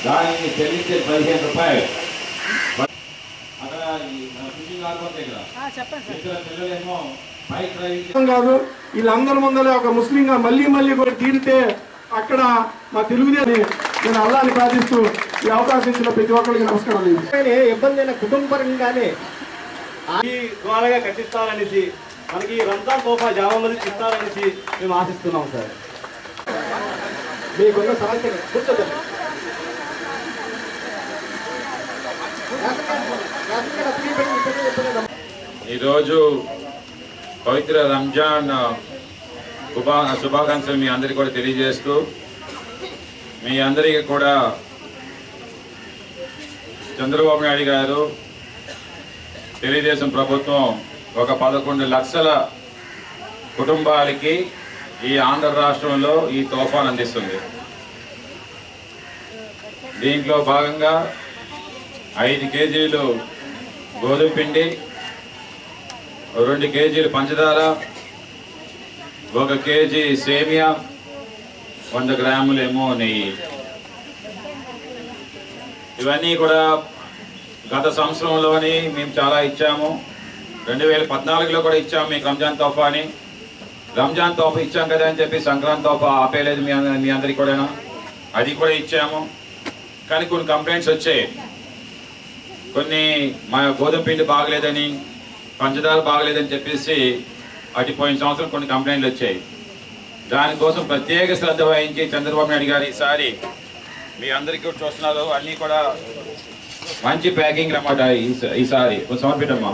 దానికి చెల్లించే 15 రూపాయలు. అక్కడ ఫిషింగ్ ఆడుకుంటే కదా ఇక్కడ పిల్లలేమో బైక్ డ్రైవింగ్ కాదు, వీళ్ళందరి ముందరే ఒక ముస్లింగా మళ్ళీ కూడా తీరితే అక్కడ మా తెలుగుదేశం నేను అల్లాని ప్రార్థిస్తూ ఈ అవకాశం ఇచ్చిన ప్రతి ఒక్కరికి నమస్కారం. ఇబ్బంది అయిన కుటుంబపరంగానే ఈ ద్వారాగా కట్టిస్తారనేసి మనకి రంజాన్ తోఫా జామా ఇస్తారనేసి మేము ఆశిస్తున్నాం సార్. మీకున్న సమస్య కూర్చోదండి. ఈరోజు పవిత్ర రంజాన్ శుభాకాంక్షలు మీ అందరికీ కూడా తెలియజేస్తూ, మీ అందరికీ కూడా చంద్రబాబు నాయుడు గారు తెలుగుదేశం ప్రభుత్వం ఒక 11 లక్షల కుటుంబాలకి ఈ ఆంధ్ర రాష్ట్రంలో ఈ తోఫాను అందిస్తుంది. దీంట్లో భాగంగా 5 కేజీలు గోధుమ పిండి, 2 కేజీలు పంచదార, 1 కేజీ సేమియా, 100 గ్రాములేమో నెయ్యి. ఇవన్నీ కూడా గత సంవత్సరంలోని మేము చాలా ఇచ్చాము. 2014లో కూడా ఇచ్చాము మీకు రంజాన్ తోఫా అని. రంజాన్ తోఫా ఇచ్చాం కదా అని చెప్పి సంక్రాంతి తోఫా ఆపేయలేదు మీ అందరికీ కూడా, అది కూడా ఇచ్చాము. కానీ కొన్ని కంప్లైంట్స్ వచ్చాయి. కొన్ని మా గోధుమ పిండి బాగలేదని, పంచదార బాగలేదని చెప్పేసి పోయిన సంవత్సరం కొన్ని కంప్లైంట్లు వచ్చాయి. దానికోసం ప్రత్యేక శ్రద్ధ వహించి చంద్రబాబు నాయుడు గారు ఈసారి మీ అందరికీ కూడా చూస్తున్నారు, అన్నీ కూడా మంచి ప్యాకింగ్ అన్నమాట. ఈసారి కొంచెం సమర్పించమ్మా.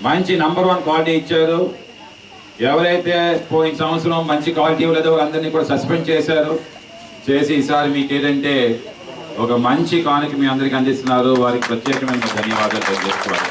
మంచి నంబర్ 1 క్వాలిటీ ఇచ్చారు. ఎవరైతే పోయిన సంవత్సరం మంచి క్వాలిటీ ఇవ్వలేదో వాళ్ళందరినీ కూడా సస్పెండ్ చేశారు. చేసి ఈసారి మీకు ఏంటంటే ఒక మంచి కానుక మీ అందరికీ అందిస్తున్నారు. వారికి ప్రత్యేకమైన ధన్యవాదాలు తెలియజేసుకోవాలి.